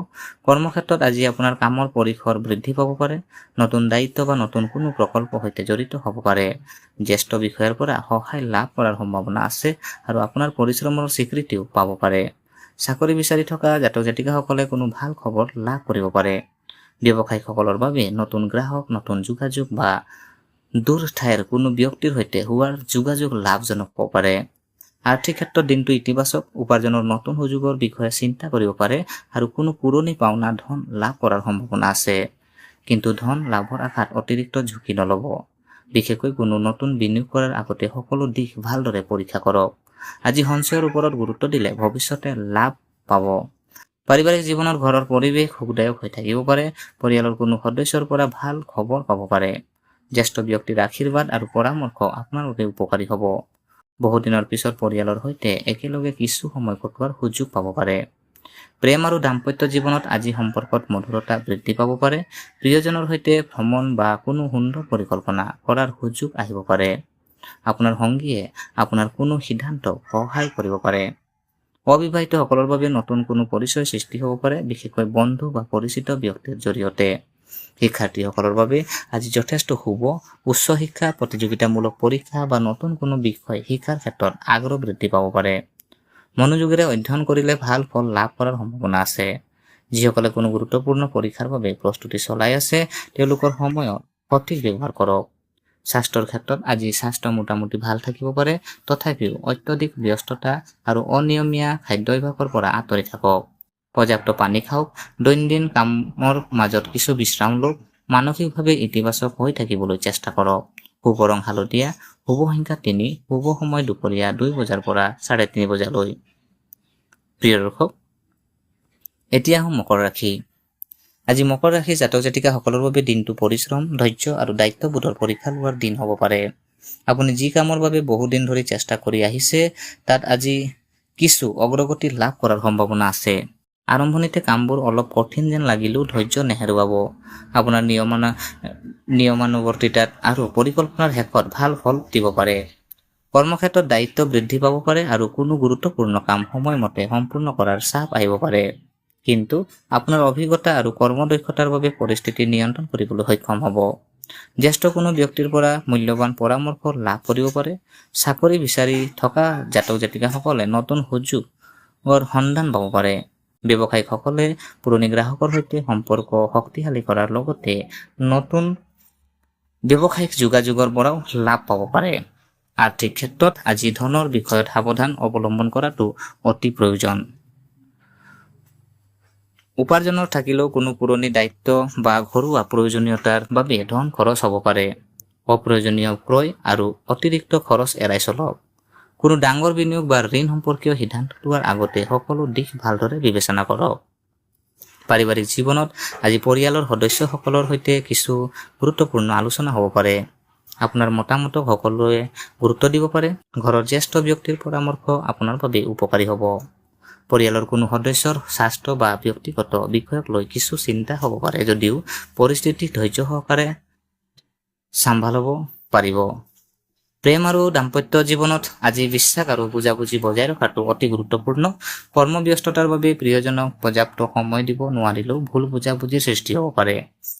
কৰ্মক্ষেত্ৰত আজি আপোনাৰ কামৰ পৰিসৰ বৃদ্ধি পাব পাৰে। নতুন দায়িত্ব বা নতুন কোনো প্ৰকল্পৰ সৈতে জড়িত হ'ব পাৰে। জ্যেষ্ঠ বিষয়াৰ পৰা সহায় লাভ কৰাৰ সম্ভাৱনা আছে আৰু আপোনাৰ পৰিশ্ৰমৰ স্বীকৃতিও পাব পাৰে। চাকৰি বিচাৰি থকা জাতক জাতিকাসকলে কোনো ভাল খবৰ লাভ কৰিব পাৰে। ব্যৱসায়িকসকলৰ বাবে নতুন গ্ৰাহক, নতুন যোগাযোগ বা দূৰ ঠাইৰ কোনো ব্যক্তিৰ সৈতে হোৱাৰ যোগাযোগ লাভজনক হ'ব পাৰে। আৰ্থিক ক্ষেত্ৰত দিনটো ইতিবাচক। উপাৰ্জনৰ নতুন সুযোগৰ বিষয়ে চিন্তা কৰিব পাৰে আৰু কোনো পুৰণি পাওনা ধন লাভ কৰাৰ সম্ভাৱনা আছে। কিন্তু ধন লাভৰ আশাত অতিৰিক্ত ঝুঁকি নল'ব। বিশেষকৈ কোনো নতুন বিনিয়োগ কৰাৰ আগতে সকলো দিশ ভালদৰে পৰীক্ষা কৰক। আজি সঞ্চয়ৰ ওপৰত গুৰুত্ব দিলে ভৱিষ্যতে লাভ পাব। পাৰিবাৰিক জীৱনত ঘৰৰ পৰিৱেশ সুখদায়ক হৈ থাকিব পাৰে। পৰিয়ালৰ কোনো সদস্যৰ পৰা ভাল খবৰ পাব পাৰে। জ্যেষ্ঠ ব্যক্তিৰ আশীৰ্বাদ আৰু পৰামৰ্শ আপোনাৰ বাবে উপকাৰী হ'ব। বহুদিনৰ পিছত পৰিয়ালৰ সৈতে একেলগে কিছু সময় কটোৱাৰ সুযোগ পাব পাৰে। প্ৰেম আৰু দাম্পত্য জীৱনত আজি সম্পৰ্কত মধুৰতা বৃদ্ধি পাব পাৰে। প্ৰিয়জনৰ সৈতে ভ্ৰমণ বা কোনো সুন্দৰ পৰিকল্পনা কৰাৰ সুযোগ আহিব পাৰে। আপোনাৰ সংগীয়ে আপোনাৰ কোনো সিদ্ধান্তক সহায় কৰিব পাৰে। অবিবাহিতসকলৰ বাবে নতুন কোনো পৰিচয় সৃষ্টি হ'ব পাৰে, বিশেষকৈ বন্ধু বা পৰিচিত ব্যক্তিৰ জৰিয়তে। শিক্ষাৰ্থীসকলৰ বাবে আজি যথেষ্ট শুভ। উচ্চ শিক্ষা, প্ৰতিযোগিতামূলক পৰীক্ষা বা নতুন কোনো বিষয় শিকাৰ ক্ষেত্ৰত আগ্ৰহ বৃদ্ধি পাব পাৰে। মনোযোগেৰে অধ্যয়ন কৰিলে ভাল ফল লাভ কৰাৰ সম্ভাৱনা আছে। যিসকলে কোনো গুৰুত্বপূৰ্ণ পৰীক্ষাৰ বাবে প্ৰস্তুতি চলাই আছে, তেওঁলোকৰ সময়ত সঠিক ব্যৱহাৰ কৰক। স্বাস্থ্যৰ ক্ষেত্ৰত আজি স্বাস্থ্য মোটামুটি ভাল থাকিব পাৰে। তথাপিও অত্যধিক ব্যস্ততা আৰু অনিয়মীয়া খাদ্যাভ্যাসৰ পৰা আঁতৰি থাকক। পৰ্যাপ্ত পানী খাওক। দৈনন্দিন কামৰ মাজত কিছু বিশ্ৰাম লওক। মানসিকভাৱে ইতিবাচক হৈ থাকিবলৈ চেষ্টা কৰক। শুভ ৰং হালধীয়া, শুভ সংখ্যা 3, শুভ সময় দুপৰীয়া 2 বজাৰ পৰা 3:30 বজালৈ। প্ৰিয় দৰ্শক, এতিয়া আহোঁ মকৰ ৰাশি। আজি মকৰ ৰাশি জাতক জাতিকাসকলৰ বাবে দিনটো পৰিশ্ৰম, ধৈৰ্য আৰু দায়িত্ববোধৰ পৰীক্ষা লোৱাৰ দিন হ'ব পাৰে। আপুনি যি কামৰ বাবে বহুদিন ধৰি চেষ্টা কৰি আহিছে, তাত আজি কিছু অগ্ৰগতি লাভ কৰাৰ সম্ভাৱনা আছে। আৰম্ভণিতে কামবোৰ অলপ কঠিন যেন লাগিলেও ধৈৰ্য নেহেৰুৱাব। আপোনাৰ নিয়মানুৱৰ্তিতাত আৰু পৰিকল্পনাৰ শেষত ভাল ফল দিব পাৰে। কৰ্মক্ষেত্ৰত দায়িত্ব বৃদ্ধি পাব পাৰে আৰু কোনো গুৰুত্বপূৰ্ণ কাম সময়মতে সম্পূৰ্ণ কৰাৰ চাপ আহিব পাৰে। কিন্তু আপোনাৰ অভিজ্ঞতা আৰু কৰ্মদক্ষতাৰ বাবে পৰিস্থিতি নিয়ন্ত্ৰণ কৰিবলৈ সক্ষম হ'ব। জ্যেষ্ঠ কোনো ব্যক্তিৰ পৰা মূল্যৱান পৰামৰ্শ লাভ কৰিব পাৰে। চাকৰি বিচাৰি থকা জাতক জাতিকাসকলে নতুন সুযোগৰ সন্ধান পাব পাৰে। ব্যৱসায়িকসকলে পুৰণি গ্ৰাহকৰ সৈতে সম্পৰ্ক শক্তিশালী কৰাৰ লগতে নতুন ব্যৱসায়িক যোগাযোগৰ পৰাও লাভ পাব পাৰে। আৰ্থিক ক্ষেত্ৰত আজি ধনৰ বিষয়ত সাৱধান অৱলম্বন কৰাটো অতি প্ৰয়োজন। উপাৰ্জনৰ থাকিলেও কোনো পুৰণি দায়িত্ব বা ঘৰুৱা প্ৰয়োজনীয়তাৰ বাবে ধন খৰচ হ'ব পাৰে। অপ্ৰয়োজনীয় ক্ৰয় আৰু অতিৰিক্ত খৰচ এৰাই চলক। কোনো ডাঙৰ বিনিয়োগ বা ঋণ সম্পৰ্কীয় সিদ্ধান্ত লোৱাৰ আগতে সকলো দিশ ভালদৰে বিবেচনা কৰক। পাৰিবাৰিক জীৱনত আজি পৰিয়ালৰ সদস্যসকলৰ সৈতে কিছু গুৰুত্বপূৰ্ণ আলোচনা হ'ব পাৰে। আপোনাৰ মতামতক সকলোৱে গুৰুত্ব দিব পাৰে। ঘৰৰ জ্যেষ্ঠ ব্যক্তিৰ পৰামৰ্শ আপোনাৰ বাবে উপকাৰী হ'ব। পৰিয়ালৰ কোনো সদস্যৰ স্বাস্থ্য বা ব্যক্তিগত বিষয়ক লৈ কিছু চিন্তা হ'ব পাৰে যদিও পৰিস্থিতি ধৈৰ্য সহকাৰে চম্ভালিব পাৰিব। প্ৰেম আৰু দাম্পত্য জীৱনত আজি বিশ্বাস আৰু বুজাবুজি বজাই ৰখাটো অতি গুৰুত্বপূৰ্ণ। কৰ্মব্যস্ততাৰ বাবে প্ৰিয়জনক পৰ্যাপ্ত সময় দিব নোৱাৰিলেও ভুল বুজাবুজিৰ সৃষ্টি হ'ব পাৰে।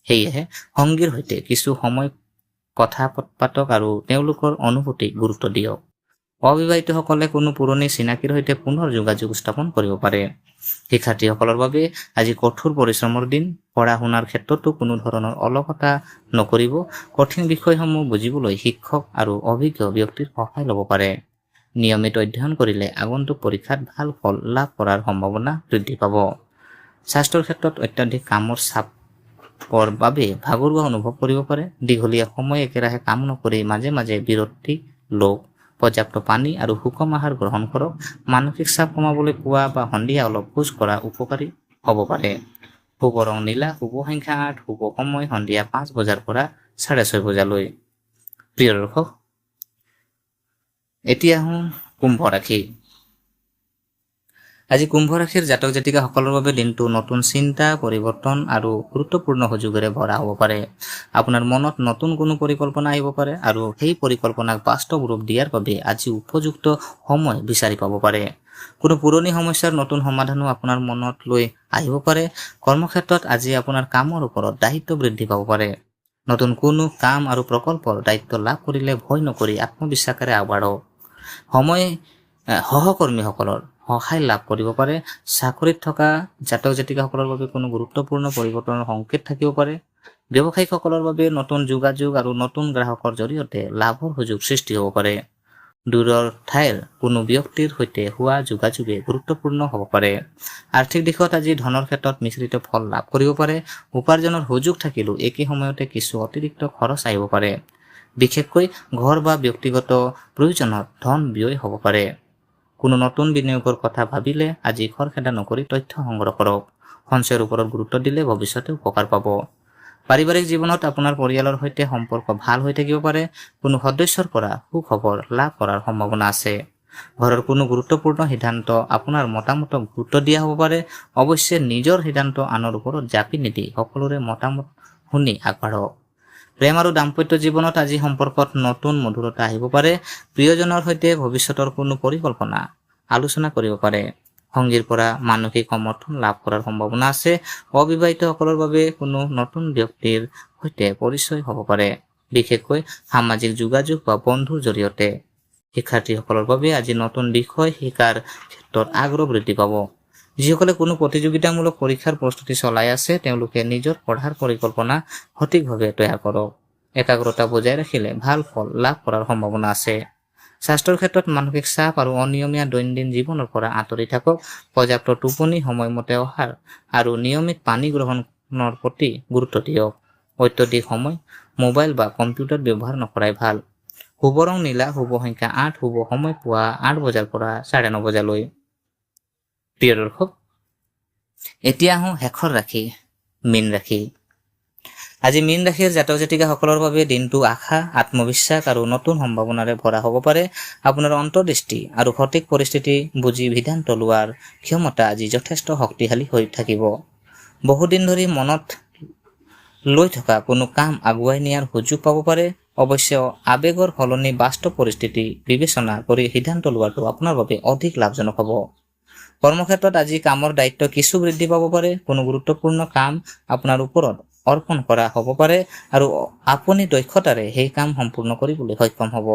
সেয়েহে সংগীৰ সৈতে কিছু সময় কথা পাতক আৰু তেওঁলোকৰ অনুভূতিক গুৰুত্ব দিয়ক। অবিবাহিতসকলে কোনো পুৰণি চিনাকিৰ সৈতে পুনৰ যোগাযোগ স্থাপন কৰিব পাৰে। শিক্ষাৰ্থীসকলৰ বাবে আজি কঠোৰ পৰিশ্ৰমৰ দিন। পঢ়া শুনাৰ ক্ষেত্ৰতো কোনো ধৰণৰ অলসতা নকৰিব। কঠিন বিষয়সমূহ বুজিবলৈ শিক্ষক আৰু অভিজ্ঞ ব্যক্তিৰ সহায় ল'ব পাৰে। নিয়মিত অধ্যয়ন কৰিলে আগন্তুক পৰীক্ষাত ভাল ফল লাভ কৰাৰ সম্ভাৱনা বৃদ্ধি পাব। স্বাস্থ্যৰ ক্ষেত্ৰত অত্যাধিক কামৰ চাপৰ বাবে ভাগৰুৱা অনুভৱ কৰিব পাৰে। দীঘলীয়া সময় একেৰাহে কাম নকৰি মাজে মাজে বিৰতি লওক। পৰ্যাপ্ত পানী আৰু সুষম আহাৰ গ্ৰহণ কৰক। মানসিক চাপ কমাবলৈ পুৱা বা সন্ধিয়া অলপ খোজ কৰা উপকাৰী হ'ব পাৰে। শুভ ৰং নীলা, শুভ সংখ্যা 8, শুভ সময় সন্ধিয়া 5 বজাৰ পৰা 6:30 বজালৈ। প্ৰিয় দৰ্শক, এতিয়া আহোঁ কুম্ভ ৰাশি। আজি কুম্ভ ৰাশিৰ জাতক জাতিকাসকলৰ বাবে দিনটো নতুন চিন্তা, পৰিৱৰ্তন আৰু গুৰুত্বপূৰ্ণ সুযোগেৰে ভৰা হ'ব পাৰে। আপোনাৰ মনত নতুন কোনো পৰিকল্পনা আহিব পাৰে আৰু সেই পৰিকল্পনাক বাস্তৱ ৰূপ দিয়াৰ বাবে আজি উপযুক্ত সময় বিচাৰি পাব পাৰে। কোনো পুৰণি সমস্যাৰ নতুন সমাধানো আপোনাৰ মনত লৈ আহিব পাৰে। কৰ্মক্ষেত্ৰত আজি আপোনাৰ কামৰ ওপৰত দায়িত্ব বৃদ্ধি পাব পাৰে। নতুন কোনো কাম আৰু প্ৰকল্পৰ দায়িত্ব লাভ কৰিলে ভয় নকৰি আত্মবিশ্বাসেৰে আগবাঢ়ক। সহকৰ্মীসকলৰ সহায় লাভ কৰিব পাৰে। চাকৰিত থকা জাতক জাতিকাসকলৰ বাবে কোনো গুৰুত্বপূৰ্ণ পৰিৱৰ্তনৰ সংকেত থাকিব পাৰে। ব্যৱসায়িকসকলৰ বাবে নতুন যোগাযোগ আৰু নতুন গ্ৰাহকৰ জৰিয়তে লাভৰ সুযোগ সৃষ্টি হ'ব পাৰে। দূৰৰ ঠাইৰ কোনো ব্যক্তিৰ সৈতে হোৱা যোগাযোগে গুৰুত্বপূৰ্ণ হ'ব পাৰে। আৰ্থিক দিশত আজি ধনৰ ক্ষেত্ৰত মিশ্ৰিত ফল লাভ কৰিব পাৰে। উপাৰ্জনৰ সুযোগ থাকিলেও একে সময়তে কিছু অতিৰিক্ত খৰচ আহিব পাৰে। বিশেষকৈ ঘৰ বা ব্যক্তিগত প্ৰয়োজনত ধন ব্যয় হ'ব পাৰে। কোনো নতুন বিনিয়োগৰ কথা ভাবিলে আজি খৰখেদা নকৰি তথ্য সংগ্ৰহ কৰক। সঞ্চয়ৰ ওপৰত গুৰুত্ব দিলে ভৱিষ্যতে উপকাৰ পাব। পাৰিবাৰিক জীৱনত আপোনাৰ পৰিয়ালৰ সৈতে সম্পৰ্ক ভাল হৈ থাকিব পাৰে। কোনো সদস্যৰ পৰা সুখবৰ লাভ কৰাৰ সম্ভাৱনা আছে। ঘৰৰ কোনো গুৰুত্বপূৰ্ণ সিদ্ধান্ত আপোনাৰ মতামতক গুৰুত্ব দিয়া হ'ব পাৰে। অৱশ্যে নিজৰ সিদ্ধান্ত আনৰ ওপৰত জাপি নিদি সকলোৰে মতামত শুনি আগবাঢ়ক। প্ৰেম আৰু দাম্পত্য জীৱনত আজি সম্পৰ্কত নতুন মধুৰতা আহিব পাৰে। প্ৰিয়জনৰ সৈতে ভৱিষ্যতৰ কোনো পৰিকল্পনা আলোচনা কৰিব পাৰে। সংগীৰ পৰা মানসিক সমৰ্থন লাভ কৰাৰ সম্ভাৱনা আছে। অবিবাহিতসকলৰ বাবে কোনো নতুন ব্যক্তিৰ সৈতে পৰিচয় হ'ব পাৰে, বিশেষকৈ সামাজিক যোগাযোগ বা বন্ধুৰ জৰিয়তে। শিক্ষাৰ্থীসকলৰ বাবে আজি নতুন বিষয় শিকাৰ ক্ষেত্ৰত আগ্ৰহ বৃদ্ধি পাব। যিসকলে কোনো প্ৰতিযোগিতামূলক পৰীক্ষাৰ প্ৰস্তুতি চলাই আছে তেওঁলোকে নিজৰ পঢ়াৰ পৰিকল্পনা সঠিকভাৱে তৈয়াৰ কৰক। একাগ্ৰতা বজাই ৰাখিলে ভাল ফল লাভ কৰাৰ সম্ভাৱনা আছে। স্বাস্থ্যৰ ক্ষেত্ৰত মানসিক চাপ আৰু অনিয়মীয়া দৈনন্দিন জীৱনৰ পৰা আঁতৰি থাকক। পৰ্যাপ্ত টোপনি, সময়মতে আহাৰ আৰু নিয়মিত পানী গ্ৰহণৰ প্ৰতি গুৰুত্ব দিয়ক। অত্যধিক সময় মোবাইল বা কম্পিউটাৰ ব্যৱহাৰ নকৰাই ভাল। শুভ ৰং নীলা, শুভ সংখ্যা 8, শুভ সময় পুৱা 8 বজাৰ পৰা 9:30 বজালৈ। প্ৰিয় দৰ্শক, এতিয়া আহোঁ শেষৰ ৰাশি, মীন ৰাশি। আজি মীন ৰাশিৰ জাতক জাতিকাসকলৰ বাবে দিনটো আশা, আত্মবিশ্বাস আৰু নতুন সম্ভাৱনাৰে ভৰা হ'ব পাৰে। আপোনাৰ অন্তৰ্দৃষ্টি আৰু সঠিক পৰিস্থিতি বুজি সিদ্ধান্ত লোৱাৰ ক্ষমতা আজি যথেষ্ট শক্তিশালী হৈ থাকিব। বহুদিন ধৰি মনত লৈ থকা কোনো কাম আগুৱাই নিয়াৰ সুযোগ পাব পাৰে। অৱশ্যে আৱেগৰ সলনি বাস্তৱ পৰিস্থিতি বিবেচনা কৰি সিদ্ধান্ত লোৱাটো আপোনাৰ বাবে অধিক লাভজনক হ'ব। কৰ্মক্ষেত্ৰত আজি কামৰ দায়িত্ব কিছু বৃদ্ধি পাব পাৰে। কোনো গুৰুত্বপূৰ্ণ কাম আপোনাৰ ওপৰত অৰ্পণ কৰা হ'ব পাৰে আৰু আপুনি দক্ষতাৰে সেই কাম সম্পূৰ্ণ কৰিবলৈ সক্ষম হ'ব।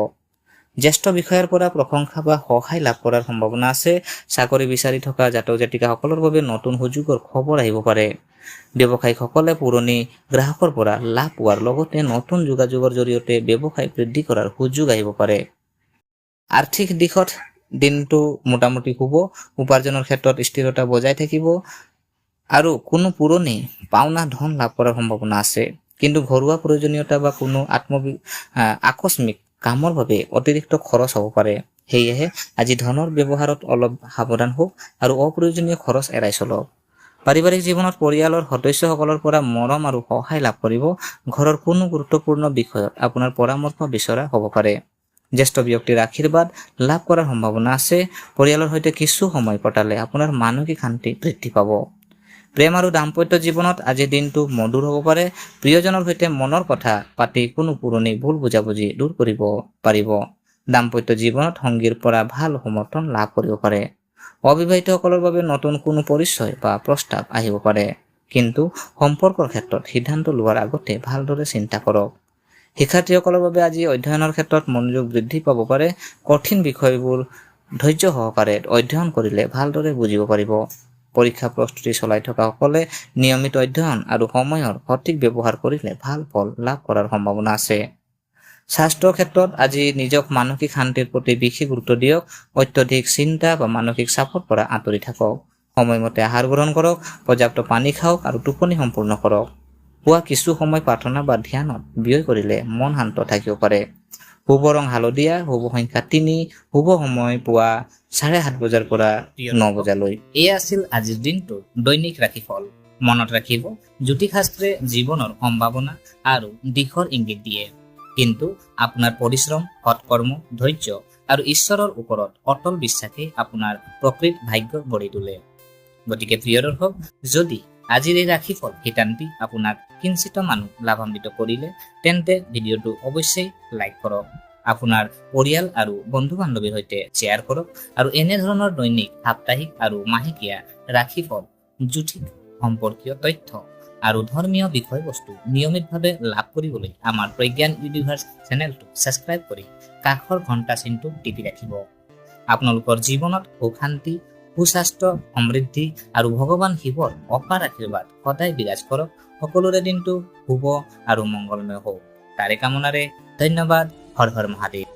জ্যেষ্ঠ বিষয়াৰ পৰা প্ৰশংসা বা সহায় লাভ কৰাৰ সম্ভাৱনা আছে। চাকৰি বিচাৰি থকা জাতক জাতিকাসকলৰ বাবে নতুন সুযোগৰ খবৰ আহিব পাৰে। ব্যৱসায়িকসকলে পুৰণি গ্ৰাহকৰ পৰা লাভ পোৱাৰ লগতে নতুন যোগাযোগৰ জৰিয়তে ব্যৱসায় বৃদ্ধি কৰাৰ সুযোগ আহিব পাৰে। আৰ্থিক দিশত দিনটো মোটামুটি শুভ। উপাৰ্জনৰ ক্ষেত্ৰত স্থিৰতা বজাই থাকিব আৰু কোনো পুৰণি পাওনা ধন লাভ কৰাৰ সম্ভাৱনা আছে। কিন্তু ঘৰুৱা প্ৰয়োজনীয়তা বা কোনো আকস্মিক কামৰ বাবে অতিৰিক্ত খৰচ হ'ব পাৰে। সেয়েহে আজি ধনৰ ব্যৱহাৰত অলপ সাৱধান হওক আৰু অপ্ৰয়োজনীয় খৰচ এৰাই চলক। পাৰিবাৰিক জীৱনত পৰিয়ালৰ সদস্যসকলৰ পৰা মৰম আৰু সহায় লাভ কৰিব। ঘৰৰ কোনো গুৰুত্বপূৰ্ণ বিষয়ত আপোনাৰ পৰামৰ্শ বিচৰা হ'ব পাৰে। জ্যেষ্ঠ ব্যক্তিৰ আশীৰ্বাদ লাভ কৰাৰ সম্ভাৱনা আছে। পৰিয়ালৰ সৈতে কিছু সময় কটালে আপোনাৰ মানসিক শান্তি বৃদ্ধি পাব। প্ৰেম আৰু দাম্পত্য জীৱনত আজিৰ দিনটো মধুৰ হ'ব পাৰে। প্ৰিয়জনৰ সৈতে মনৰ কথা পাতি কোনো পুৰণি ভুল বুজাবুজি দূৰ কৰিব পাৰিব। দাম্পত্য জীৱনত সংগীৰ পৰা ভাল সমৰ্থন লাভ কৰিব পাৰে। অবিবাহিতসকলৰ বাবে নতুন কোনো পৰিচয় বা প্ৰস্তাৱ আহিব পাৰে। কিন্তু সম্পৰ্কৰ ক্ষেত্ৰত সিদ্ধান্ত লোৱাৰ আগতে ভালদৰে চিন্তা কৰক। শিক্ষাৰ্থীসকলৰ বাবে আজি অধ্যয়নৰ ক্ষেত্ৰত মনোযোগ বৃদ্ধি পাব পাৰে। কঠিন বিষয়বোৰ ধৈৰ্য সহকাৰে অধ্যয়ন কৰিলে ভালদৰে বুজিব পাৰিব। পৰীক্ষা প্ৰস্তুতি চলাই থকা সকলে নিয়মিত অধ্যয়ন আৰু সময়ৰ সঠিক ব্যৱহাৰ কৰিলে ভাল ফল লাভ কৰাৰ সম্ভাৱনা আছে। স্বাস্থ্যৰ ক্ষেত্ৰত আজি নিজক মানসিক শান্তিৰ প্ৰতি বিশেষ গুৰুত্ব দিয়ক। অত্যধিক চিন্তা বা মানসিক চাপৰ পৰা আঁতৰি থাকক। সময়মতে আহাৰ গ্ৰহণ কৰক, পৰ্যাপ্ত পানী খাওক আৰু টোপনি সম্পূৰ্ণ কৰক। পুৱা কিছু সময় প্ৰাৰ্থনা বা ধ্যানত ব্যয় কৰিলে মন শান্ত থাকিব পাৰে। শুভ ৰং হালধীয়া, শুভ সংখ্যা 3, শুভ সময় পুৱা 7:30 বজাৰ পৰা 9 বজালৈ। এয়া আছিল আজিৰ দিনটোৰ দৈনিক ৰাশিফল। মনত ৰাখিব, জ্যোতিষশাস্ত্ৰে জীৱনৰ সম্ভাৱনা আৰু দিশৰ ইংগিত দিয়ে, কিন্তু আপোনাৰ পৰিশ্ৰম, সৎকৰ্ম, ধৈৰ্য আৰু ঈশ্বৰৰ ওপৰত অটল বিশ্বাসে আপোনাৰ প্ৰকৃত ভাগ্য গঢ়ি তোলে। গতিকে প্ৰিয় দৰ্শক, যদি আজিৰ এই ৰাশিফল শিতানটি আপোনাক কিঞ্চিত মানুহ লাভান্বিত কৰিলে তেন্তে ভিডিঅ'টো অৱশ্যেই লাইক কৰক, আপোনাৰ পৰিয়াল আৰু বন্ধু বান্ধৱীৰ সৈতে শ্বেয়াৰ কৰক আৰু এনেধৰণৰ দৈনিক, সাপ্তাহিক আৰু মাহেকীয়া ৰাশিফল, জ্যোতিষ সম্পৰ্কীয় তথ্য আৰু ধৰ্মীয় বিষয়বস্তু নিয়মিতভাৱে লাভ কৰিবলৈ আমাৰ প্ৰজ্ঞান ইউনিভাৰ্ছ চেনেলটো ছাবস্ক্ৰাইব কৰি কাষৰ ঘণ্টা চিনটো টিপি ৰাখিব। আপোনালোকৰ জীৱনত সুখ শান্তি, সুস্বাস্থ্য, সমৃদ্ধি আৰু ভগৱান শিৱৰ অপাৰ আশীৰ্বাদ সদায় বিৰাজ কৰক। সকলোৰে দিনটো শুভ আৰু মংগলময় হওক, তাৰে কামনাৰে ধন্যবাদ। হৰ হৰ মহাদেৱ।